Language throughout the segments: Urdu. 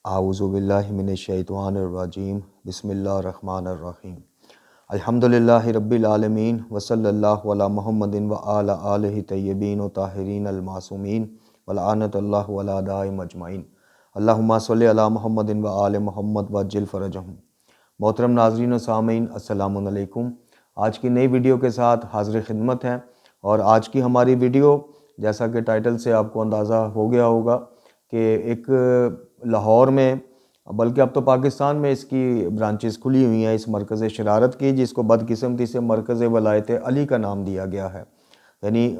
اعوذ باللہ من الشیطان الرجیم بسم اللہ الرحمن الرحیم الحمدللہ رب العالمین وصلی اللہ علی محمد وعلی آلہ طیبین و طاہرین المعصومین ولعنت اللہ علی اعدائہم اجمعین اللہم صلی علی محمد وآل محمد وعجل فرجہم۔ محترم ناظرین و سامعین، السلام علیکم۔ آج کی نئی ویڈیو کے ساتھ حاضر خدمت ہیں، اور آج کی ہماری ویڈیو جیسا کہ ٹائٹل سے آپ کو اندازہ ہو گیا ہوگا کہ ایک لاہور میں، بلکہ اب تو پاکستان میں اس کی برانچز کھلی ہوئی ہیں اس مرکز شرارت کی، جس کو بدقسمتی سے مرکز ولایت علی کا نام دیا گیا ہے، یعنی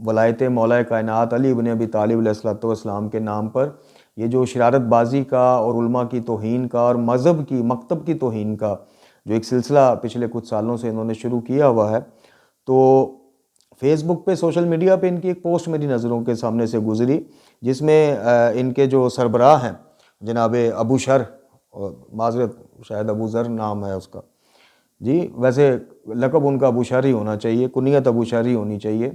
ولایت مولا کائنات علی بن ابی طالب علیہ السلام کے نام پر یہ جو شرارت بازی کا اور علماء کی توہین کا اور مذہب کی مکتب کی توہین کا جو ایک سلسلہ پچھلے کچھ سالوں سے انہوں نے شروع کیا ہوا ہے، تو فیس بک پہ، سوشل میڈیا پہ ان کی ایک پوسٹ میری نظروں کے سامنے سے گزری، جس میں ان کے جو سربراہ ہیں جناب ابو شر، معذرت شاید ابو ذر نام ہے اس کا، جی ویسے لقب ان کا ابو شر ہی ہونا چاہیے، کنیت ابو شر ہی ہونی چاہیے،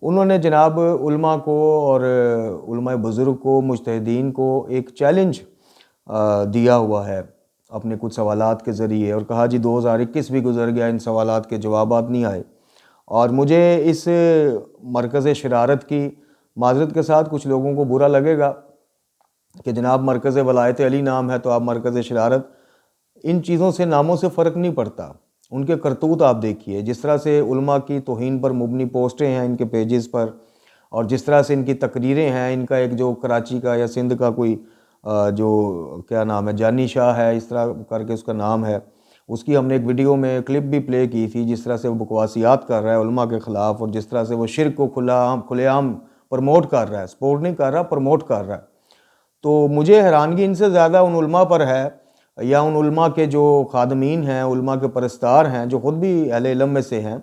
انہوں نے جناب علماء کو اور علماء بزرگ کو، مجتہدین کو ایک چیلنج دیا ہوا ہے اپنے کچھ سوالات کے ذریعے، اور کہا جی 2021 بھی گزر گیا، ان سوالات کے جوابات نہیں آئے، اور مجھے اس مرکز شرارت کی، معذرت کے ساتھ کچھ لوگوں کو برا لگے گا کہ جناب مرکز ولایت علی نام ہے تو آپ مرکز شرارت، ان چیزوں سے، ناموں سے فرق نہیں پڑتا، ان کے کرتوت آپ دیکھیے، جس طرح سے علماء کی توہین پر مبنی پوسٹیں ہیں ان کے پیجز پر، اور جس طرح سے ان کی تقریریں ہیں، ان کا ایک جو کراچی کا یا سندھ کا کوئی جو کیا نام ہے، جانی شاہ ہے، اس طرح کر کے اس کا نام ہے، اس کی ہم نے ایک ویڈیو میں کلپ بھی پلے کی تھی، جس طرح سے وہ بکواسیات کر رہا ہے علماء کے خلاف، اور جس طرح سے وہ شرک کو کھلے عام پروموٹ کر رہا ہے، سپورٹ نہیں کر رہا، پروموٹ کر رہا ہے، تو مجھے حیرانگی ان سے زیادہ ان علماء پر ہے، یا ان علماء کے جو خادمین ہیں، علماء کے پرستار ہیں، جو خود بھی اہل علم میں سے ہیں،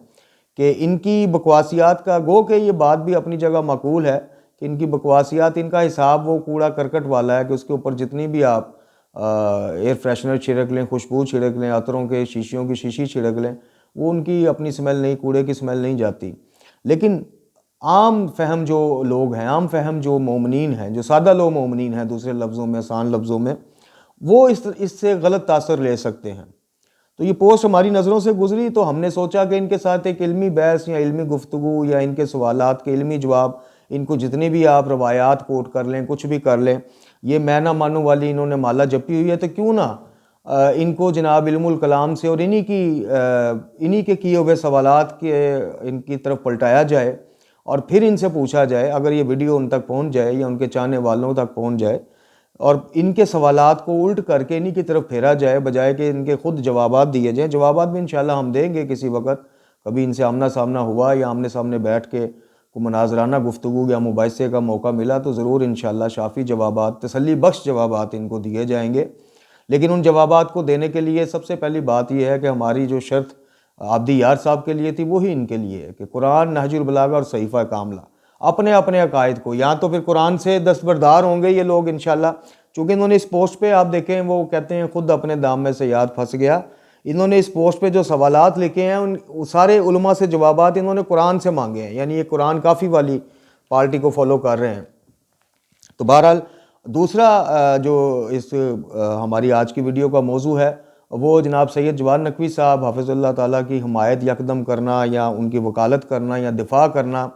کہ ان کی بکواسیات کا، گو کہ یہ بات بھی اپنی جگہ معقول ہے کہ ان کی بکواسیات، ان کا حساب وہ کوڑا کرکٹ والا ہے کہ اس کے اوپر جتنی بھی آپ ایئر فریشنر چھڑک لیں، خوشبو چھڑک لیں، عطروں کے شیشیوں کی شیشی چھڑک لیں، وہ ان کی اپنی سمیل نہیں، کوڑے کی سمیل نہیں جاتی۔ لیکن عام فہم جو لوگ ہیں، عام فہم جو مومنین ہیں، جو سادہ لوگ مومنین ہیں، دوسرے لفظوں میں، آسان لفظوں میں، وہ اس سے غلط تاثر لے سکتے ہیں۔ تو یہ پوسٹ ہماری نظروں سے گزری تو ہم نے سوچا کہ ان کے ساتھ ایک علمی بحث یا علمی گفتگو یا ان کے سوالات کے علمی جواب، ان کو جتنی بھی آپ روایات کوٹ کر لیں، کچھ بھی کر لیں، یہ میں نہ مانوں والی انہوں نے مالا جپی ہوئی ہے، تو کیوں نہ ان کو جناب علم الکلام سے اور انہی کے کیے ہوئے سوالات کے ان کی طرف پلٹایا جائے، اور پھر ان سے پوچھا جائے، اگر یہ ویڈیو ان تک پہنچ جائے یا ان کے چاہنے والوں تک پہنچ جائے، اور ان کے سوالات کو الٹ کر کے انہی کی طرف پھیرا جائے، بجائے کہ ان کے خود جوابات دیے جائیں۔ جوابات بھی انشاءاللہ ہم دیں گے کسی وقت، کبھی ان سے آمنا سامنا ہوا یا آمنے سامنے بیٹھ کے کوئی مناظرانہ گفتگو یا مباحثے کا موقع ملا تو ضرور انشاءاللہ شافی جوابات، تسلی بخش جوابات ان کو دیے جائیں گے۔ لیکن ان جوابات کو دینے کے لیے سب سے پہلی بات یہ ہے کہ ہماری جو شرط عابدی یار صاحب کے لیے تھی، وہی ان کے لیے ہے کہ قرآن، نہج البلاغہ اور صحیفہ کاملہ، اپنے عقائد کو، یا تو پھر قرآن سے دستبردار ہوں گے یہ لوگ انشاءاللہ، چونکہ انہوں نے اس پوسٹ پہ آپ دیکھیں، وہ کہتے ہیں خود اپنے دام میں سے یاد پھنس گیا، انہوں نے اس پوسٹ پہ جو سوالات لکھے ہیں ان سارے علماء سے جوابات انہوں نے قرآن سے مانگے ہیں، یعنی یہ قرآن کافی والی پارٹی کو فالو کر رہے ہیں۔ تو بہرحال دوسرا جو اس ہماری آج کی ویڈیو کا موضوع ہے، وہ جناب سید جواد نقوی صاحب حافظ اللہ تعالیٰ کی حمایت یکدم کرنا یا ان کی وکالت کرنا یا دفاع کرنا۔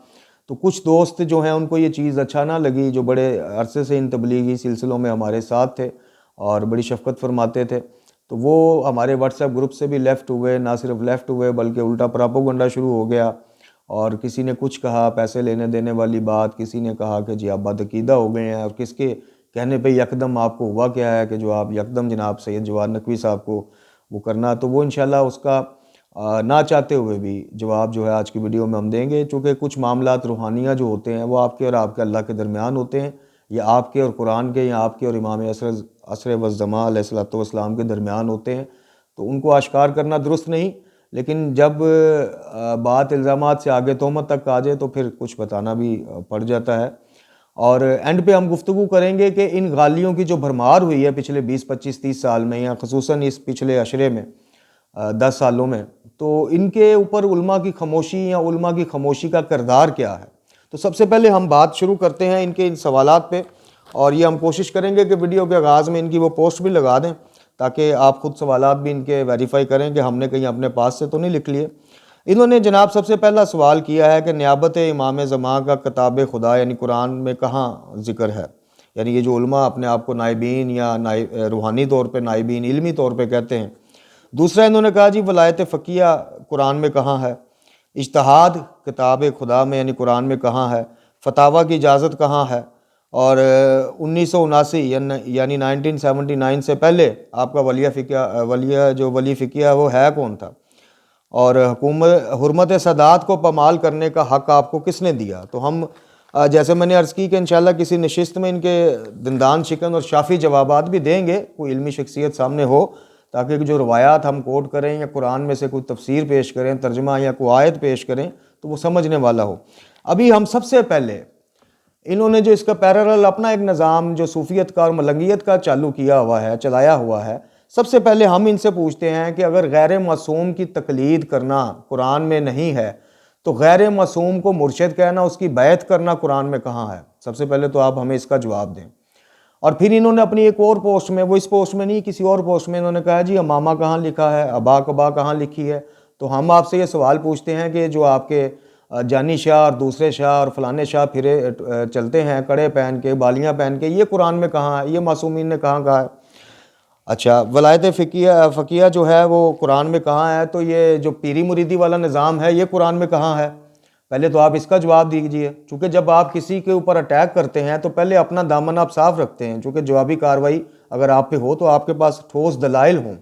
تو کچھ دوست جو ہیں ان کو یہ چیز اچھا نہ لگی، جو بڑے عرصے سے ان تبلیغی سلسلوں میں ہمارے ساتھ تھے اور بڑی شفقت فرماتے تھے، تو وہ ہمارے واٹس ایپ گروپ سے بھی لیفٹ ہوئے، نہ صرف لیفٹ ہوئے بلکہ الٹا پراپوگنڈا شروع ہو گیا، اور کسی نے کچھ کہا، پیسے لینے دینے والی بات، کسی نے کہا کہ جی آپ بدعقیدہ ہو گئے ہیں، اور کس کے کہنے پہ یکدم آپ کو ہوا کیا ہے کہ جو آپ یکدم جناب سید جواد نقوی صاحب کو وہ کرنا۔ تو وہ انشاءاللہ اس کا نہ چاہتے ہوئے بھی جواب جو ہے آج کی ویڈیو میں ہم دیں گے، چونکہ کچھ معاملات روحانیہ جو ہوتے ہیں وہ آپ کے اور آپ کے اللہ کے درمیان ہوتے ہیں، یا آپ کے اور قرآن کے، یا آپ کے اور امام عصر والزمان علیہ السلام کے درمیان ہوتے ہیں، تو ان کو اشکار کرنا درست نہیں، لیکن جب بات الزامات سے آگے تہمت تک آ جائے تو پھر کچھ بتانا بھی پڑ جاتا ہے۔ اور اینڈ پہ ہم گفتگو کریں گے کہ ان غالیوں کی جو بھرمار ہوئی ہے پچھلے 20 25 30 سال میں، یا خصوصاً اس پچھلے عشرے میں 10 سالوں میں، تو ان کے اوپر علماء کی خاموشی یا علماء کی خاموشی کا کردار کیا ہے۔ تو سب سے پہلے ہم بات شروع کرتے ہیں ان کے ان سوالات پہ، اور یہ ہم کوشش کریں گے کہ ویڈیو کے آغاز میں ان کی وہ پوسٹ بھی لگا دیں تاکہ آپ خود سوالات بھی ان کے ویریفائی کریں کہ ہم نے کہیں اپنے پاس سے تو نہیں لکھ لیے۔ انہوں نے جناب سب سے پہلا سوال کیا ہے کہ نیابت امام زمان کا کتاب خدا یعنی قرآن میں کہاں ذکر ہے؟ یعنی یہ جو علماء اپنے آپ کو نائبین یا روحانی طور پہ نائبین علمی طور پہ کہتے ہیں۔ دوسرا انہوں نے کہا جی ولایت فقیہ قرآن میں کہاں ہے؟ اجتہاد کتاب خدا میں یعنی قرآن میں کہاں ہے؟ فتاویٰ کی اجازت کہاں ہے؟ اور 1979 یعنی 1979 سے پہلے آپ کا ولی فقیہ وہ ہے کون تھا؟ اور حرمت سادات کو پامال کرنے کا حق آپ کو کس نے دیا؟ تو ہم جیسے میں نے عرض کی کہ انشاءاللہ کسی نشست میں ان کے دندان شکن اور شافی جوابات بھی دیں گے، کوئی علمی شخصیت سامنے ہو، تاکہ جو روایات ہم کوٹ کریں یا قرآن میں سے کوئی تفسیر پیش کریں، ترجمہ یا کوئی آیت پیش کریں تو وہ سمجھنے والا ہو۔ ابھی ہم سب سے پہلے انہوں نے جو اس کا پیرالل اپنا ایک نظام جو صوفیت کا اور ملنگیت کا چالو کیا ہوا ہے، چلایا ہوا ہے، سب سے پہلے ہم ان سے پوچھتے ہیں کہ اگر غیر معصوم کی تقلید کرنا قرآن میں نہیں ہے تو غیر معصوم کو مرشد کہنا، اس کی بیعت کرنا قرآن میں کہاں ہے؟ سب سے پہلے تو آپ ہمیں اس کا جواب دیں۔ اور پھر انہوں نے اپنی ایک اور پوسٹ میں، وہ اس پوسٹ میں نہیں کسی اور پوسٹ میں، انہوں نے کہا جی امامہ کہاں لکھا ہے، ابا کبا کہاں لکھی ہے؟ تو ہم آپ سے یہ سوال پوچھتے ہیں کہ جو آپ کے جانی شاہ اور دوسرے شاہ اور فلانے شاہ پھرے چلتے ہیں کڑے پہن کے، بالیاں پہن کے، یہ قرآن میں کہاں ہے؟ یہ معصومین نے کہاں کہا ہے؟ اچھا ولایت فقیہ جو ہے وہ قرآن میں کہاں ہے؟ تو یہ جو پیری مریدی والا نظام ہے یہ قرآن میں کہاں ہے؟ پہلے تو آپ اس کا جواب دیجئے، چونکہ جب آپ کسی کے اوپر اٹیک کرتے ہیں تو پہلے اپنا دامن آپ صاف رکھتے ہیں، چونکہ جوابی کارروائی اگر آپ پہ ہو تو آپ کے پاس ٹھوس دلائل ہوں۔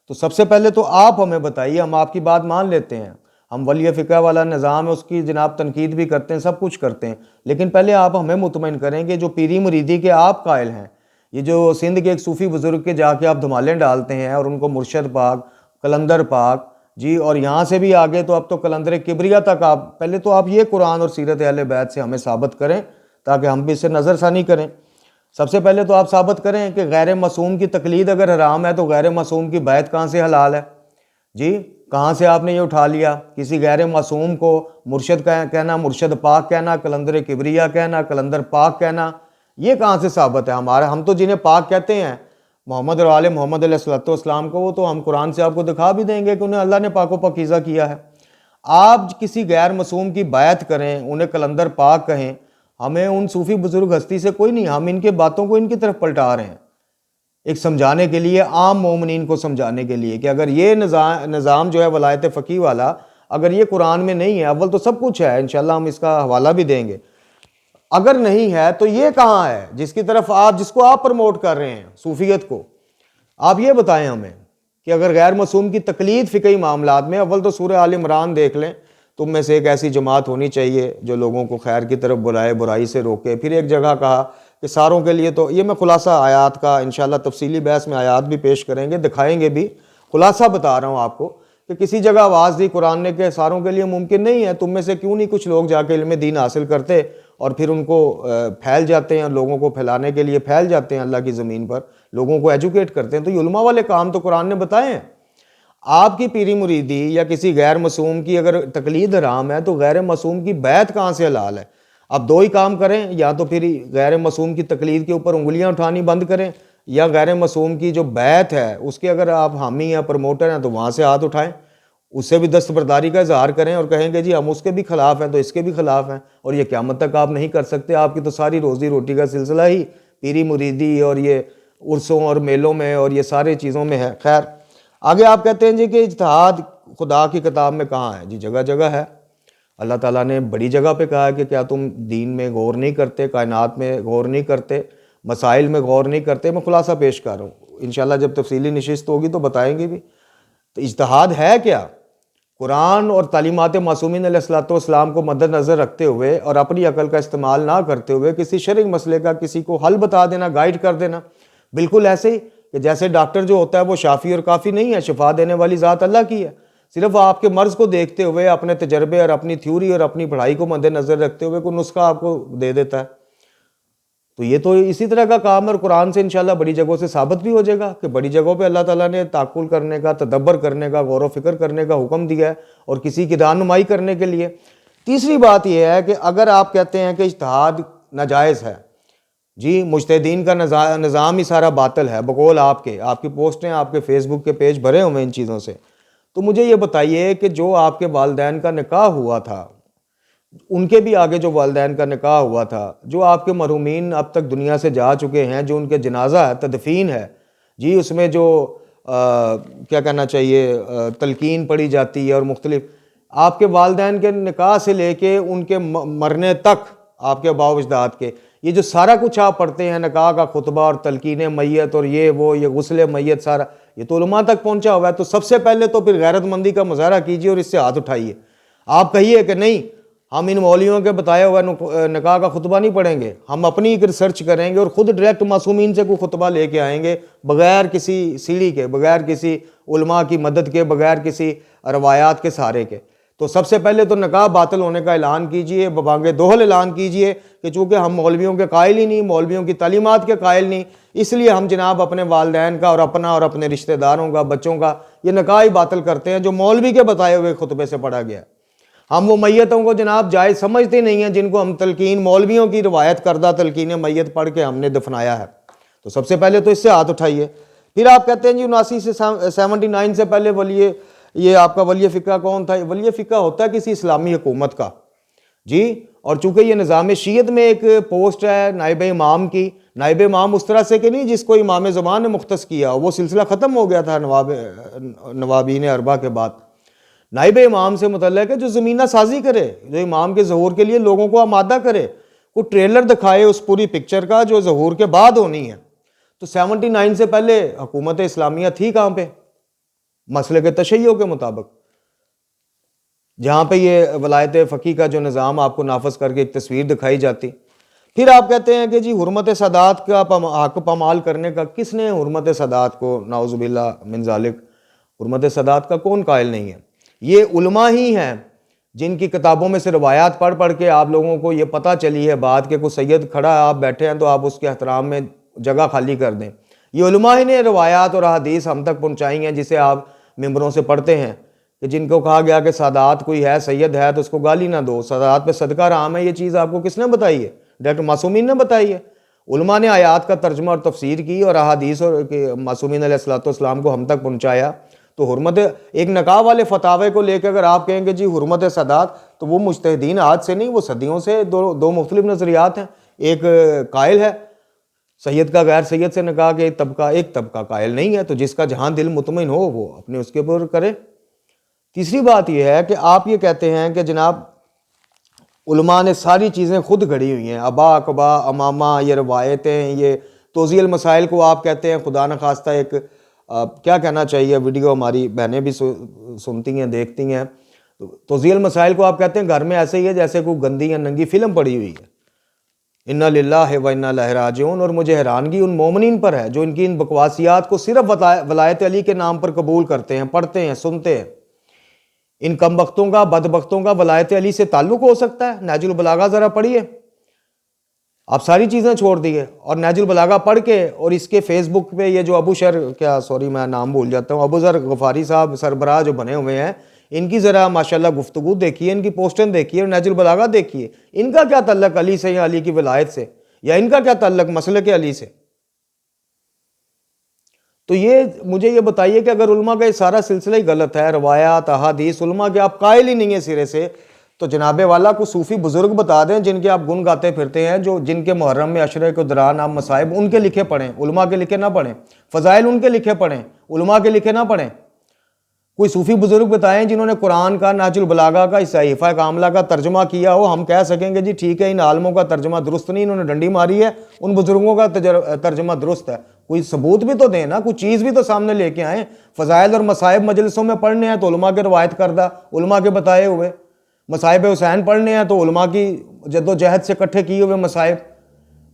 تو سب سے پہلے تو آپ ہمیں بتائیے، ہم آپ کی بات مان لیتے ہیں، ہم ولی فقہ والا نظام ہے اس کی جناب تنقید بھی کرتے ہیں، سب کچھ کرتے ہیں، لیکن پہلے آپ ہمیں مطمئن کریں کہ جو پیری مریدی کے آپ قائل ہیں، یہ جو سندھ کے ایک صوفی بزرگ کے جا کے آپ دھمالیں ڈالتے ہیں اور ان کو مرشد پاک، کلندر پاک جی، اور یہاں سے بھی آگے تو اب تو کلندر کبریہ تک، آپ پہلے تو آپ یہ قرآن اور سیرت اہل بیت سے ہمیں ثابت کریں تاکہ ہم بھی اس سے نظر ثانی کریں۔ سب سے پہلے تو آپ ثابت کریں کہ غیر معصوم کی تقلید اگر حرام ہے تو غیر معصوم کی بیعت کہاں سے حلال ہے؟ جی کہاں سے آپ نے یہ اٹھا لیا؟ کسی غیر معصوم کو مرشد کہنا، مرشد پاک کہنا، کلندر کبریہ کہنا، کلندر پاک کہنا، یہ کہاں سے ثابت ہے؟ ہم تو جنہیں پاک کہتے ہیں محمد اور آل محمد علیہ السلام کو، وہ تو ہم قرآن سے آپ کو دکھا بھی دیں گے کہ انہیں اللہ نے پاک و پاکیزہ کیا ہے۔ آپ کسی غیر معصوم کی بیعت کریں، انہیں کلندر پاک کہیں، ہمیں ان صوفی بزرگ ہستی سے کوئی نہیں، ہم ان کے باتوں کو ان کی طرف پلٹا رہے ہیں ایک سمجھانے کے لیے، عام مومنین کو سمجھانے کے لیے کہ اگر یہ نظام جو ہے ولایت فقیہ والا، اگر یہ قرآن میں نہیں ہے، اول تو سب کچھ ہے، انشاءاللہ ہم اس کا حوالہ بھی دیں گے، اگر نہیں ہے تو یہ کہاں ہے جس کو آپ پروموٹ کر رہے ہیں صوفیت کو؟ آپ یہ بتائیں ہمیں کہ اگر غیر معصوم کی تقلید فقہی معاملات میں، اول تو سورہ آل عمران دیکھ لیں، تم میں سے ایک ایسی جماعت ہونی چاہیے جو لوگوں کو خیر کی طرف بلائے، برائی سے روکے۔ پھر ایک جگہ کہا کہ ساروں کے لیے، تو یہ میں خلاصہ آیات کا انشاءاللہ تفصیلی بحث میں آیات بھی پیش کریں گے، دکھائیں گے بھی، خلاصہ بتا رہا ہوں آپ کو کہ کسی جگہ آواز دی قرآن نے کہ ساروں کے لیے ممکن نہیں ہے، تم میں سے کیوں نہیں کچھ لوگ جا کے علم دین حاصل کرتے اور پھر ان کو پھیل جاتے ہیں، لوگوں کو پھیلانے کے لیے پھیل جاتے ہیں اللہ کی زمین پر، لوگوں کو ایجوکیٹ کرتے ہیں۔ تو یہ علماء والے کام تو قرآن نے بتائے ہیں۔ آپ کی پیری مریدی یا کسی غیر معصوم کی اگر تقلید حرام ہے تو غیر معصوم کی بیعت کہاں سے حلال ہے؟ اب دو ہی کام کریں، یا تو پھر غیر معصوم کی تقلید کے اوپر انگلیاں اٹھانی بند کریں، یا غیر معصوم کی جو بیعت ہے اس کے اگر آپ حامی یا پروموٹر ہیں تو وہاں سے ہاتھ اٹھائیں، اس سے بھی دستبرداری کا اظہار کریں اور کہیں کہ جی ہم اس کے بھی خلاف ہیں تو اس کے بھی خلاف ہیں، اور یہ قیامت تک آپ نہیں کر سکتے۔ آپ کی تو ساری روزی روٹی کا سلسلہ ہی پیری مریدی اور یہ عرسوں اور میلوں میں اور یہ سارے چیزوں میں ہے۔ خیر آگے آپ کہتے ہیں جی کہ اجتہاد خدا کی کتاب میں کہاں ہے؟ جی جگہ جگہ ہے، اللہ تعالیٰ نے بڑی جگہ پہ کہا ہے کہ کیا تم دین میں غور نہیں کرتے، کائنات میں غور نہیں کرتے، مسائل میں غور نہیں کرتے؟ میں خلاصہ پیش کر رہا ہوں، انشاءاللہ جب تفصیلی نشست ہوگی تو بتائیں گے بھی۔ تو اجتہاد ہے کیا؟ قرآن اور تعلیمات معصومین علیہ السلام کو مد نظر رکھتے ہوئے اور اپنی عقل کا استعمال نہ کرتے ہوئے کسی شرعی مسئلے کا کسی کو حل بتا دینا، گائیڈ کر دینا، بالکل ایسے ہی کہ جیسے ڈاکٹر جو ہوتا ہے وہ شافی اور کافی نہیں ہے، شفا دینے والی ذات اللہ کی ہے، صرف آپ کے مرض کو دیکھتے ہوئے اپنے تجربے اور اپنی تھیوری اور اپنی پڑھائی کو مد نظر رکھتے ہوئے کوئی نسخہ آپ کو دے دیتا ہے۔ تو یہ تو اسی طرح کا کام ہے، اور قرآن سے انشاءاللہ بڑی جگہوں سے ثابت بھی ہو جائے گا کہ بڑی جگہوں پہ اللہ تعالیٰ نے تعقل کرنے کا، تدبر کرنے کا، غور و فکر کرنے کا حکم دیا ہے، اور کسی کی رہنمائی کرنے کے لیے۔ تیسری بات یہ ہے کہ اگر آپ کہتے ہیں کہ اجتہاد ناجائز ہے جی مجتہدین کا نظام ہی سارا باطل ہے بقول آپ کی پوسٹیں آپ کے فیس بک کے پیج بھرے ہوئے ان چیزوں سے. تو مجھے یہ بتائیے کہ جو آپ کے والدین کا نکاح ہوا تھا، ان کے بھی آگے جو والدین کا نکاح ہوا تھا، جو آپ کے مرحومین اب تک دنیا سے جا چکے ہیں، جو ان کے جنازہ ہے، تدفین ہے، جی اس میں جو کیا کہنا چاہیے تلقین پڑھی جاتی ہے اور مختلف، آپ کے والدین کے نکاح سے لے کے ان کے مرنے تک آپ کے آباء و اجداد کے، یہ جو سارا کچھ آپ پڑھتے ہیں، نکاح کا خطبہ اور تلقین میت اور یہ غسل میت، سارا یہ تو علماء تک پہنچا ہوا ہے. تو سب سے پہلے تو پھر غیرت مندی کا مظاہرہ کیجیے اور اس سے ہاتھ اٹھائیے. آپ کہیے کہ نہیں ہم ان مولویوں کے بتایا ہوا نکاح کا خطبہ نہیں پڑھیں گے، ہم اپنی ایک ریسرچ کریں گے اور خود ڈائریکٹ معصومین سے کوئی خطبہ لے کے آئیں گے، بغیر کسی سیڑھی کے، بغیر کسی علماء کی مدد کے، بغیر کسی روایات کے سہارے کے. تو سب سے پہلے تو نکاح باطل ہونے کا اعلان کیجئے، ببانگ دوہل اعلان کیجئے کہ چونکہ ہم مولویوں کے قائل ہی نہیں، مولویوں کی تعلیمات کے قائل نہیں، اس لیے ہم جناب اپنے والدین کا اور اپنے رشتہ داروں کا، بچوں کا یہ نکاح ہی باطل کرتے ہیں جو مولوی کے بتائے ہوئے خطبے سے پڑھا گیا. ہم وہ میتوں کو جناب جائز سمجھتے نہیں ہیں جن کو ہم تلقین مولویوں کی روایت کردہ تلقین میت پڑھ کے ہم نے دفنایا ہے. تو سب سے پہلے تو اس سے ہاتھ اٹھائیے. پھر آپ کہتے ہیں جی 79 سے 79 سے پہلے یہ آپ کا ولی فقہ کون تھا؟ ولی فقہ ہوتا ہے کسی اسلامی حکومت کا جی. اور چونکہ یہ نظام شیعت میں ایک پوسٹ ہے نائب امام کی، نائب امام اس طرح سے کہ نہیں جس کو امام زمان نے مختص کیا، وہ سلسلہ ختم ہو گیا تھا نوابین اربعہ کے بعد. نائب امام سے متعلق ہے جو زمینہ سازی کرے، جو امام کے ظہور کے لیے لوگوں کو آمادہ کرے، کوئی ٹریلر دکھائے اس پوری پکچر کا جو ظہور کے بعد ہونی ہے. تو 79 سے پہلے حکومت اسلامیہ تھی کہاں پہ؟ مسلک تشیع کے مطابق، جہاں پہ یہ ولایت فقیہ کا جو نظام آپ کو نافذ کر کے ایک تصویر دکھائی جاتی. پھر آپ کہتے ہیں کہ جی حرمت سادات کا حق پامال کرنے کا، کس نے حرمت سادات کو، نعوذ باللہ من ذالک، حرمت سادات کا کون قائل نہیں ہے؟ یہ علماء ہی ہیں جن کی کتابوں میں سے روایات پڑھ پڑھ کے آپ لوگوں کو یہ پتہ چلی ہے بات کہ کوئی سید کھڑا ہے، آپ بیٹھے ہیں تو آپ اس کے احترام میں جگہ خالی کر دیں. یہ علماء ہی نے روایات اور احادیث ہم تک پہنچائی ہیں جسے آپ ممبروں سے پڑھتے ہیں کہ جن کو کہا گیا کہ سادات کوئی ہے، سید ہے تو اس کو گالی نہ دو، سادات پہ صدقہ رام ہے. یہ چیز آپ کو کس نے بتائی ہے؟ ڈاکٹر معصومین نے بتائی ہے. علماء نے آیات کا ترجمہ اور تفسیر کی اور احادیث اور معصومین علیہ الصلوۃ والسلام کو ہم تک پہنچایا. تو حرمت ایک نکاح والے فتاوے کو لے کے اگر آپ کہیں گے جی حرمت سادات، تو وہ مجتہدین آج سے نہیں، وہ صدیوں سے دو مختلف نظریات ہیں. ایک قائل ہے سید کا غیر سید سے نکاح کے، ایک طبقہ قائل نہیں ہے. تو جس کا جہاں دل مطمئن ہو وہ اپنے اس کے اوپر کرے. تیسری بات یہ ہے کہ آپ یہ کہتے ہیں کہ جناب علماء نے ساری چیزیں خود گھڑی ہوئی ہیں، ابا اقبا امامہ، یہ روایتیں، یہ توضیح المسائل کو آپ کہتے ہیں خدا نخواستہ ایک کیا کہنا چاہیے، ویڈیو ہماری بہنیں بھی سنتی ہیں دیکھتی ہیں. توضیح المسائل کو آپ کہتے ہیں گھر میں ایسے ہی ہے جیسے کوئی گندی یا ننگی فلم پڑی ہوئی ہے. انا للہ و انا الیہ راجعون. اور مجھے حیرانگی ان مومنین پر ہے جو ان کی ان بکواسیات کو صرف ولایت علی کے نام پر قبول کرتے ہیں، پڑھتے ہیں، سنتے ہیں. ان کم بختوں کا، بدبختوں کا ولایت علی سے تعلق ہو سکتا ہے؟ نہج البلاغہ ذرا پڑھیے. آپ ساری چیزیں چھوڑ دیے اور نہج البلاغہ پڑھ کے اور اس کے فیس بک پہ یہ جو میں نام بھول جاتا ہوں، ابو ذر غفاری صاحب سربراہ جو بنے ہوئے ہیں، ان کی ذرا ماشاءاللہ گفتگو دیکھیے، ان کی پوسٹیں دیکھیے اور نہج البلاغہ دیکھیے. ان کا کیا تعلق علی سے یا علی کی ولایت سے، یا ان کا کیا تعلق مسلک علی سے؟ تو یہ مجھے یہ بتائیے کہ اگر علماء کا یہ سارا سلسلہ ہی غلط ہے، روایات احادیث علماء کے آپ قائل ہی نہیں ہیں سرے سے، تو جناب والا کو صوفی بزرگ بتا دیں جن کے آپ گن گاتے پھرتے ہیں، جن کے محرم میں عشرے کے دوران آپ مصائب ان کے لکھے پڑھیں، علماء کے لکھے نہ پڑھیں. فضائل ان کے لکھے پڑھیں، علماء کے لکھے نہ پڑھیں. کوئی صوفی بزرگ بتائیں جنہوں نے قرآن کا، نہج البلاغہ کا، صحیفہ کاملہ کا ترجمہ کیا ہو، ہم کہہ سکیں گے جی ٹھیک ہے ان عالموں کا ترجمہ درست نہیں، انہوں نے ڈنڈی ماری ہے، ان بزرگوں کا ترجمہ درست ہے. کوئی ثبوت بھی تو دیں نا، کوئی چیز بھی تو سامنے لے کے آئیں. فضائل اور مصائب مجلسوں میں پڑھنے ہیں تو علماء کے روایت کردہ، علماء کے بتائے ہوئے. مصائب حسین پڑھنے ہیں تو علماء کی جد و جہد سے اکٹھے کیے ہوئے مصائب.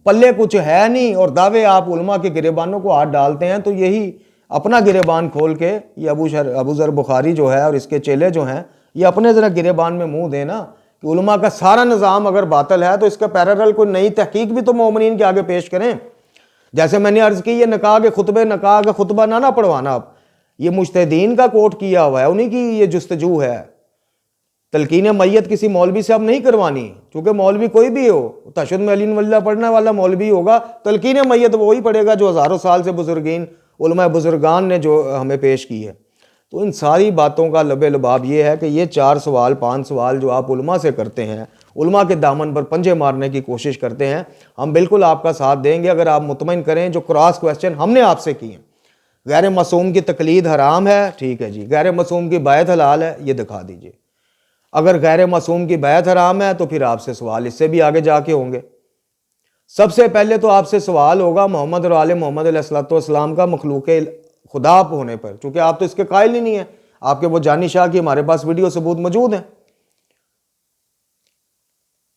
پلے کچھ ہے نہیں اور دعوے آپ علماء کے گریبانوں کو ہاتھ ڈالتے ہیں. تو یہی اپنا گریبان کھول کے یہ ابو ذر بخاری جو ہے اور اس کے چیلے جو ہیں، یہ اپنے ذرا گریبان میں منہ دیں نا کہ علماء کا سارا نظام اگر باطل ہے تو اس کا پیرالل کوئی نئی تحقیق بھی تو مومنین کے آگے پیش کریں. جیسے میں نے عرض کی، یہ نکاح کا خطبہ نہ پڑھوانا. آپ یہ مجتہدین کا کوٹ کیا ہوا ہے، انہی کی یہ جستجو ہے. تلقین میت کسی مولوی سے اب نہیں کروانی، چونکہ مولوی کوئی بھی ہو، تشہد میں علی ولی پڑھنے والا مولوی ہوگا، تلقین میت وہی پڑھے گا جو ہزاروں سال سے بزرگین علماء بزرگان نے جو ہمیں پیش کی ہے۔ تو ان ساری باتوں کا لب لباب یہ ہے کہ یہ 4 سوال 5 سوال جو آپ علماء سے کرتے ہیں، علماء کے دامن پر پنجے مارنے کی کوشش کرتے ہیں، ہم بالکل آپ کا ساتھ دیں گے اگر آپ مطمئن کریں جو کراس کویسچن ہم نے آپ سے کیے ہیں۔ غیر معصوم کی تقلید حرام ہے، ٹھیک ہے جی، غیر معصوم کی بیعت حلال ہے، یہ دکھا دیجئے۔ اگر غیر معصوم کی بیعت حرام ہے تو پھر آپ سے سوال اس سے بھی آگے جا کے ہوں گے۔ سب سے پہلے تو آپ سے سوال ہوگا محمد اور آل محمد علیہ السلام کا مخلوق خدا ہونے پر، چونکہ آپ تو اس کے قائل ہی نہیں ہیں، آپ کے وہ جانی شاہ کی ہمارے پاس ویڈیو ثبوت موجود ہیں۔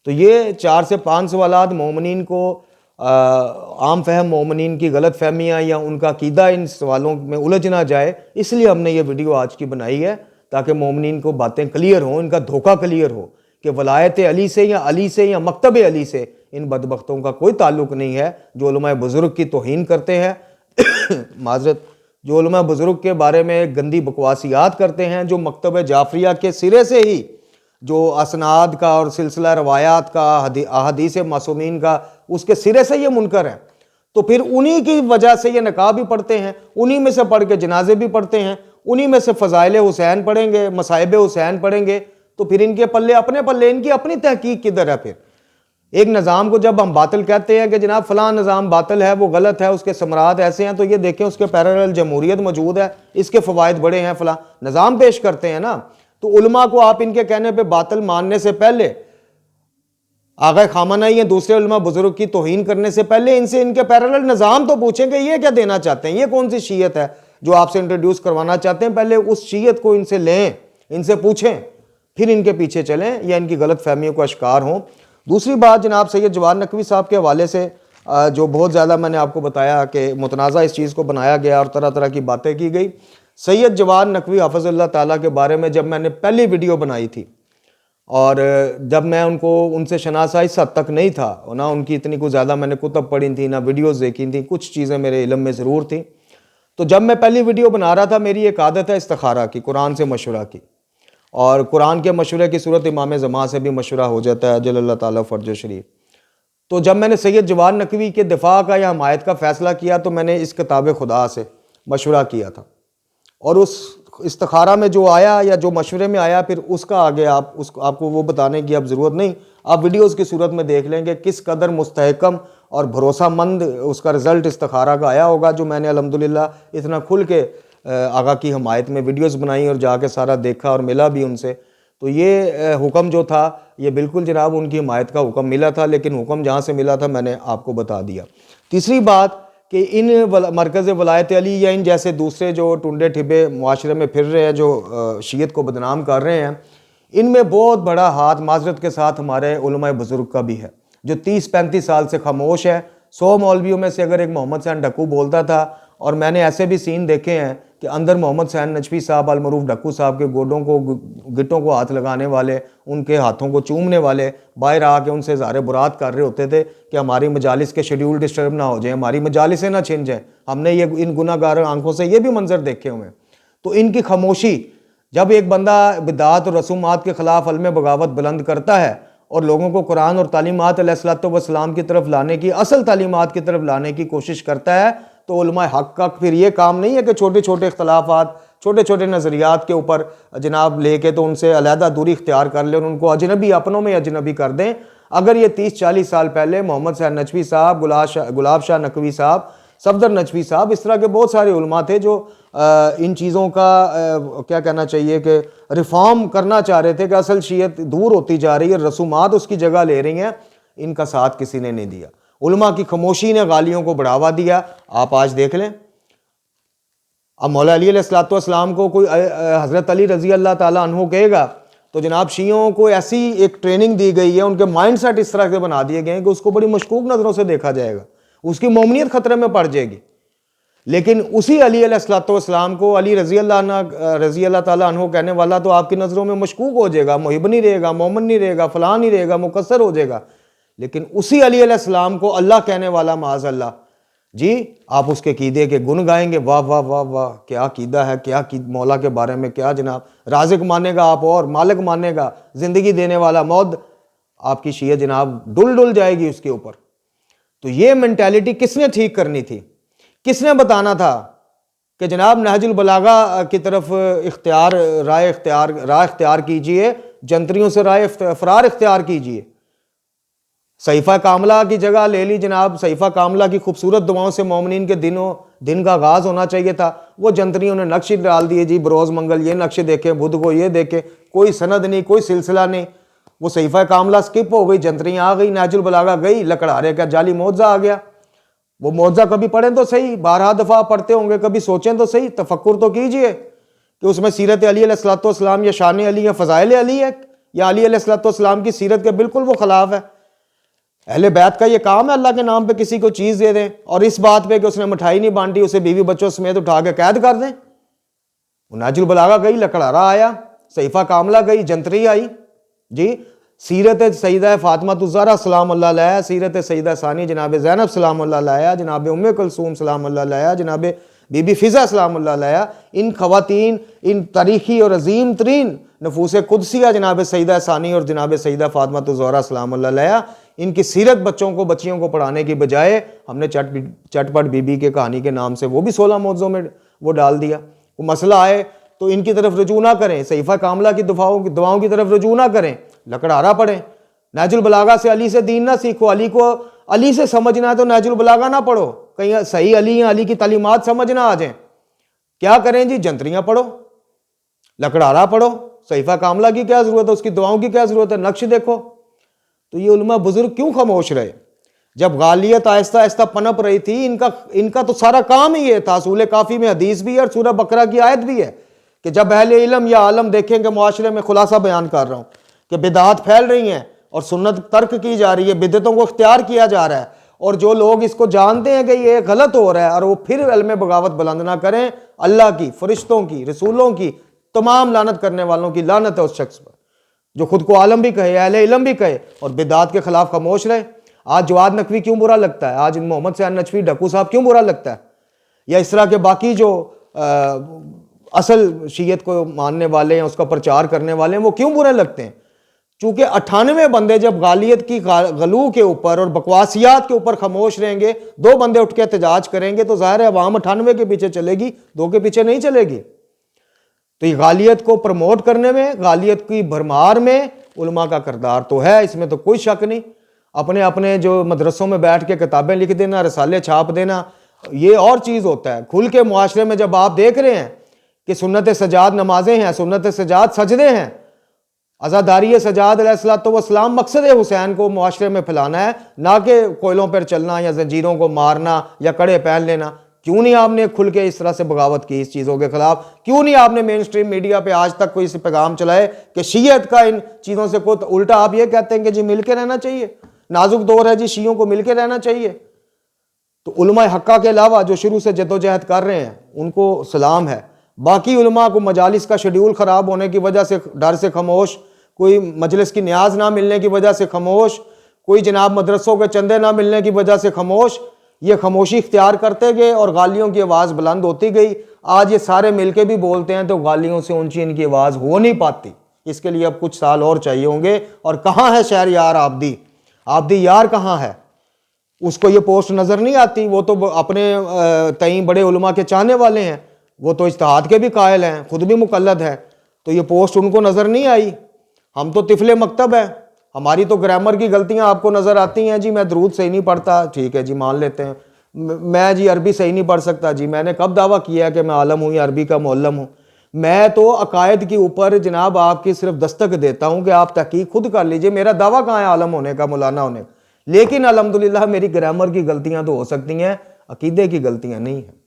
تو یہ 4 سے 5 سوالات مومنین کو عام فہم مومنین کی غلط فہمیاں یا ان کا عقیدہ ان سوالوں میں الجھ نہ جائے، اس لیے ہم نے یہ ویڈیو آج کی بنائی ہے تاکہ مومنین کو باتیں کلیئر ہوں، ان کا دھوکہ کلیئر ہو کہ ولایت علی سے یا مکتب علی سے ان بدبختوں کا کوئی تعلق نہیں ہے جو علماء بزرگ کی توہین کرتے ہیں معذرت، جو علماء بزرگ کے بارے میں گندی بکواسیات کرتے ہیں، جو مکتب جعفریہ کے سرے سے ہی جو اسناد کا اور سلسلہ روایات کا احادیث معصومین کا اس کے سرے سے یہ منکر ہیں، تو پھر انہی کی وجہ سے یہ نقاب بھی پڑھتے ہیں، انہی میں سے پڑھ کے جنازے بھی پڑھتے ہیں، انہی میں سے فضائل حسین پڑھیں گے، مصائب حسین پڑھیں گے، تو پھر ان کے پلے اپنے پلے ان کی اپنی تحقیق کدھر ہے؟ پھر ایک نظام کو جب ہم باطل کہتے ہیں کہ جناب فلاں نظام باطل ہے، وہ غلط ہے، اس کے ثمرات ایسے ہیں، تو یہ دیکھیں اس کے پیرالل جمہوریت موجود ہے، اس کے فوائد بڑے ہیں، فلاں نظام پیش کرتے ہیں نا۔ تو علماء کو آپ ان کے کہنے پہ باطل ماننے سے پہلے، آغا خامنہ یا دوسرے علماء بزرگ کی توہین کرنے سے پہلے ان سے ان کے پیرالل نظام تو پوچھیں کہ یہ کیا دینا چاہتے ہیں، یہ کون سی شیعت ہے جو آپ سے انٹروڈیوس کروانا چاہتے ہیں، پہلے اس شیعت کو ان سے لیں، ان سے پوچھیں، پھر ان کے پیچھے چلیں یا ان کی غلط فہمیوں کو اشکار ہوں۔ دوسری بات جناب سید جواد نقوی صاحب کے حوالے سے جو بہت زیادہ میں نے آپ کو بتایا کہ متنازع اس چیز کو بنایا گیا اور طرح طرح کی باتیں کی گئی۔ سید جواد نقوی حافظ اللہ تعالیٰ کے بارے میں جب میں نے پہلی ویڈیو بنائی تھی اور جب میں ان سے شناسہ اس حد تک نہیں تھا، نہ ان کی اتنی کوئی زیادہ میں نے کتب پڑھی تھی، نہ ویڈیوز دیکھی تھیں، کچھ چیزیں میرے علم میں ضرور تھیں، تو جب میں پہلی ویڈیو بنا رہا تھا میری ایک عادت ہے استخارہ کی، قرآن سے مشورہ کی، اور قرآن کے مشورے کی صورت امام زمان سے بھی مشورہ ہو جاتا ہے جل اللہ تعالیٰ فرج شریف۔ تو جب میں نے سید جواد نقوی کے دفاع کا یا حمایت کا فیصلہ کیا تو میں نے اس کتاب خدا سے مشورہ کیا تھا، اور اس استخارہ میں جو آیا یا جو مشورے میں آیا پھر اس کا آگے آپ کو وہ بتانے کی اب ضرورت نہیں، آپ ویڈیوز کی صورت میں دیکھ لیں گے کس قدر مستحکم اور بھروسہ مند اس کا رزلٹ استخارہ کا آیا ہوگا، جو میں نے الحمدللہ اتنا کھل کے آقا کی حمایت میں ویڈیوز بنائی اور جا کے سارا دیکھا اور ملا بھی ان سے، تو یہ حکم جو تھا یہ بالکل جناب ان کی حمایت کا حکم ملا تھا، لیکن حکم جہاں سے ملا تھا میں نے آپ کو بتا دیا۔ تیسری بات کہ ان مرکز ولایت علی یا ان جیسے دوسرے جو ٹنڈے ٹھبے معاشرے میں پھر رہے ہیں جو شیعت کو بدنام کر رہے ہیں، ان میں بہت بڑا ہاتھ معذرت کے ساتھ ہمارے علماء بزرگ کا بھی ہے جو 30-35 سال سے خاموش ہے۔ 100 مولویوں میں سے اگر ایک محمد حسین ڈھکو بولتا تھا، اور میں نے ایسے بھی سین دیکھے ہیں کہ اندر محمد حسین نجفی صاحب المعروف ڈھکو صاحب کے گٹوں کو ہاتھ لگانے والے، ان کے ہاتھوں کو چومنے والے باہر آ کے ان سے اظہار برات کر رہے ہوتے تھے کہ ہماری مجالس کے شیڈیول ڈسٹرب نہ ہو جائیں، ہماری مجالسیں نہ چھن جائیں۔ ہم نے یہ ان گناہ گار آنکھوں سے یہ بھی منظر دیکھے ہوئے ہیں۔ تو ان کی خاموشی، جب ایک بندہ بدعات اور رسومات کے خلاف علم بغاوت بلند کرتا ہے اور لوگوں کو قرآن اور تعلیمات علیہ السلام کی طرف لانے کی، اصل تعلیمات کی طرف لانے کی کوشش کرتا ہے، تو علماء حق کا پھر یہ کام نہیں ہے کہ چھوٹے چھوٹے اختلافات، چھوٹے چھوٹے نظریات کے اوپر جناب لے کے تو ان سے علیحدہ دوری اختیار کر لیں اور ان کو اجنبی، اپنوں میں اجنبی کر دیں۔ اگر یہ 30-40 سال پہلے محمد حسین نجفی صاحب، گلاب شاہ نقوی صاحب، صفدر نجفی صاحب، اس طرح کے بہت سارے علماء تھے جو ان چیزوں کا کیا کہنا چاہیے کہ ریفارم کرنا چاہ رہے تھے کہ اصل شیعت دور ہوتی جا رہی ہے، رسومات اس کی جگہ لے رہی ہیں، ان کا ساتھ کسی نے نہیں دیا۔ علماء کی خاموشی نے غالیوں کو بڑھاوا دیا۔ آپ آج دیکھ لیں، اب مولا علی علیہ السلام کو کوئی حضرت علی رضی اللہ تعالیٰ عنہ کہے گا تو جناب شیعوں کو ایسی ایک ٹریننگ دی گئی ہے، ان کے مائنڈ سیٹ اس طرح سے بنا دیے گئے ہیں کہ اس کو بڑی مشکوک نظروں سے دیکھا جائے گا، اس کی مومنیت خطرے میں پڑ جائے گی۔ لیکن اسی علی علیہ السلام کو علی رضی اللہ تعالیٰ عنہ کہنے والا تو آپ کی نظروں میں مشکوک ہو جائے گا، محب نہیں رہے گا، مومن نہیں رہے گا، فلاں نہیں رہے گا، مقصر ہو جائے گا۔ لیکن اسی علی علیہ السلام کو اللہ کہنے والا معاذ اللہ جی آپ اس کے عقیدے کے گن گائیں گے، واہ واہ واہ واہ کیا عقیدہ ہے، کیا مولا کے بارے میں کیا جناب، رازق مانے گا آپ اور مالک مانے گا، زندگی دینے والا، موت آپ کی شیعہ جناب ڈل ڈل جائے گی اس کے اوپر۔ تو یہ مینٹیلٹی کس نے ٹھیک کرنی تھی؟ کس نے بتانا تھا کہ جناب نہج البلاغہ کی طرف راہ اختیار کیجئے، جنتریوں سے راہ فرار اختیار کیجئے۔ صحیفہ کاملہ کی جگہ لے لی جناب، صحیفہ کاملہ کی خوبصورت دعاؤں سے مومنین کے دن کا آغاز ہونا چاہیے تھا، وہ جنتریوں نے نقش ڈال دیے، جی بروز منگل یہ نقش دیکھیں، بدھ کو یہ دیکھیں، کوئی سند نہیں، کوئی سلسلہ نہیں، وہ صحیفہ کاملہ سکپ ہو گئی، جنتریاں آ گئی، نہج البلاغہ گئی، لکڑہارے کا جعلی معجزہ آ گیا۔ وہ معجزہ کبھی پڑھیں تو صحیح، 12 دفعہ پڑھتے ہوں گے، کبھی سوچیں تو صحیح، تفکر تو کیجئے کہ اس میں سیرت علی علیہ السلام یا شان علی یا فضائل علی ہے، یا علی علیہ السلام کی سیرت کے بالکل وہ خلاف ہے۔ اہل بیت کا یہ کام ہے اللہ کے نام پہ کسی کو چیز دے دیں، اور اس بات پہ کہ اس نے مٹھائی نہیں بانٹی اسے بیوی بچوں سمیت اٹھا کے قید کر دیں۔ نہج البلاغہ گئی، لکڑہارا آیا، صحیفہ کاملہ گئی، جنتری آئی، جی سیرت سیدہ فاطمہ الزہرا سلام اللہ علیہا، سیرت سیدہ ثانی جناب زینب سلام اللہ علیہا، جناب ام کلثوم سلام اللہ علیہا، جناب بی بی فضہ سلام اللہ علیہا، ان خواتین، ان تاریخی اور عظیم ترین نفوس قدسیہ جناب سیدہ ثانی اور جناب سیدہ فاطمہ الزہرا سلام اللہ علیہا، ان کی سیرت بچیوں کو پڑھانے کی بجائے ہم نے چٹ پٹ بی بی کے کہانی کے نام سے وہ بھی 16 معجزوں میں وہ ڈال دیا۔ وہ مسئلہ آئے تو ان کی طرف رجوع نہ کریں، صحیفہ کاملہ کی دعاؤں کی طرف رجوع نہ کریں، لکڑہارا پڑھیں۔ نہج البلاغہ سے علی سے دین نہ سیکھو، علی سے سمجھنا ہے تو نہج البلاغہ نہ پڑھو، کہیں صحیح علی یا علی کی تعلیمات سمجھ نہ آ جائیں۔ کیا کریں جی؟ جنتریاں پڑھو، لکڑہارا پڑھو، صحیفہ کاملہ کی کیا ضرورت ہے، اس کی دعاؤں کی کیا ضرورت ہے، نقش دیکھو۔ تو یہ علماء بزرگ کیوں خاموش رہے؟ جب غالیت آہستہ آہستہ پنپ رہی تھی، ان کا تو سارا کام ہی یہ تھا۔ اصول کافی میں حدیث بھی ہے اور سورہ بقرہ کی آیت بھی ہے کہ جب اہل علم یا عالم دیکھیں کہ معاشرے میں، خلاصہ بیان کر رہا ہوں، کہ بدعات پھیل رہی ہیں اور سنت ترک کی جا رہی ہے، بدعتوں کو اختیار کیا جا رہا ہے، اور جو لوگ اس کو جانتے ہیں کہ یہ غلط ہو رہا ہے اور وہ پھر علم بغاوت بلند نہ کریں، اللہ کی، فرشتوں کی، رسولوں کی تمام لعنت کرنے والوں کی لعنت ہے اس شخص پر جو خود کو عالم بھی کہے، اہل علم بھی کہے اور بدعات کے خلاف خاموش رہے۔ آج جواد نقوی کیوں برا لگتا ہے؟ آج محمد سیان نجفی ڈھکو صاحب کیوں برا لگتا ہے؟ یا اس طرح کے باقی جو اصل شیعت کو ماننے والے ہیں، اس کا پرچار کرنے والے ہیں، وہ کیوں برے لگتے ہیں؟ چونکہ 98 بندے جب غالیت کی غلو کے اوپر اور بکواسیات کے اوپر خاموش رہیں گے، 2 بندے اٹھ کے احتجاج کریں گے تو ظاہر ہے عوام 98 کے پیچھے چلے گی، 2 کے پیچھے نہیں چلے گی۔ تو یہ غالیت کو پروموٹ کرنے میں، غالیت کی بھرمار میں علماء کا کردار تو ہے، اس میں تو کوئی شک نہیں۔ اپنے جو مدرسوں میں بیٹھ کے کتابیں لکھ دینا، رسالے چھاپ دینا، یہ اور چیز ہوتا ہے۔ کھل کے معاشرے میں جب آپ دیکھ رہے ہیں کہ سنت سجاد نمازیں ہیں، سنت سجاد سجدے ہیں، عزاداری سجاد علیہ السلام مقصد حسین کو معاشرے میں پھیلانا ہے، نہ کہ کوئلوں پر چلنا یا زنجیروں کو مارنا یا کڑے پہن لینا۔ کیوں نہیں آپ نے کھل کے اس طرح سے بغاوت کی اس چیزوں کے خلاف؟ کیوں نہیں آپ نے مین سٹریم میڈیا پہ آج تک کوئی پیغام چلائے کہ شیعت کا ان چیزوں سے کوئی الٹا آپ یہ کہتے ہیں کہ جی مل کے رہنا چاہیے، نازک دور ہے جی، شیعوں کو مل کے رہنا چاہیے۔ تو علماء حقہ کے علاوہ جو شروع سے جدوجہد کر رہے ہیں ان کو سلام ہے۔ باقی علماء کو مجالس کا شیڈیول خراب ہونے کی وجہ سے ڈر سے خاموش، کوئی مجلس کی نیاز نہ ملنے کی وجہ سے خاموش، کوئی جناب مدرسوں کے چندے نہ ملنے کی وجہ سے خاموش، یہ خاموشی اختیار کرتے گئے اور غالیوں کی آواز بلند ہوتی گئی۔ آج یہ سارے مل کے بھی بولتے ہیں تو غالیوں سے اونچی ان کی آواز ہو نہیں پاتی۔ اس کے لیے اب کچھ سال اور چاہیے ہوں گے۔ اور کہاں ہے شہر یار عابدی یار کہاں ہے؟ اس کو یہ پوسٹ نظر نہیں آتی۔ وہ تو اپنے تئیں بڑے علماء کے چاہنے والے ہیں، وہ تو اجتہاد کے بھی قائل ہیں، خود بھی مقلد ہے، تو یہ پوسٹ ان کو نظر نہیں آئی۔ ہم تو طفل مکتب ہے، ہماری تو گرامر کی غلطیاں آپ کو نظر آتی ہیں، جی میں درود صحیح نہیں پڑھتا، ٹھیک ہے جی مان لیتے ہیں، میں جی عربی صحیح نہیں پڑھ سکتا، جی میں نے کب دعویٰ کیا ہے کہ میں عالم ہوں یا عربی کا معلم ہوں؟ میں تو عقائد کے اوپر جناب آپ کی صرف دستک دیتا ہوں کہ آپ تحقیق خود کر لیجئے، میرا دعویٰ کہاں ہے عالم ہونے کا، مولانا ہونے کا؟ لیکن الحمدللہ میری گرامر کی غلطیاں تو ہو سکتی ہیں، عقیدے کی غلطیاں نہیں ہیں۔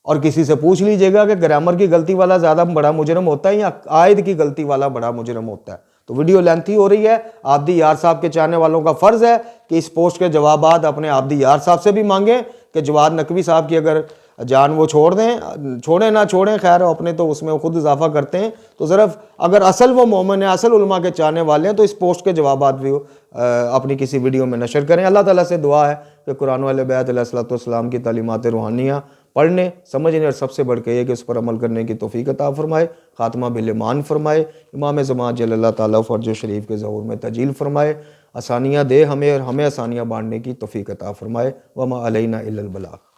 اور کسی سے پوچھ لیجئے گا کہ گرامر کی غلطی والا زیادہ بڑا مجرم ہوتا ہے یا عقائد کی غلطی والا بڑا مجرم ہوتا ہے؟ تو ویڈیو لینتھی ہو رہی ہے، عابدی یار صاحب کے چاہنے والوں کا فرض ہے کہ اس پوسٹ کے جوابات اپنے عابدی یار صاحب سے بھی مانگیں کہ جواد نقوی صاحب کی اگر جان وہ چھوڑیں نہ چھوڑیں، خیر اپنے تو اس میں وہ خود اضافہ کرتے ہیں، تو ضرور اگر اصل وہ مومن ہے، اصل علماء کے چاہنے والے ہیں، تو اس پوسٹ کے جوابات بھی اپنی کسی ویڈیو میں نشر کریں۔ اللہ تعالیٰ سے دعا ہے کہ قرآن والے بیت علیہ الصلوۃ والسلام کی تعلیمات روحانیہ پڑھنے سمجھنے اور سب سے بڑھ کے یہ کہ اس پر عمل کرنے کی توفیق عطا فرمائے، خاتمہ بالایمان فرمائے، امام زمان جل اللہ تعالیٰ فرج و شریف کے ظہور میں تجلیل فرمائے، آسانیاں دے ہمیں اور ہمیں آسانیاں بانٹنے کی توفیق عطا فرمائے۔ وما علینا الا البلاغ۔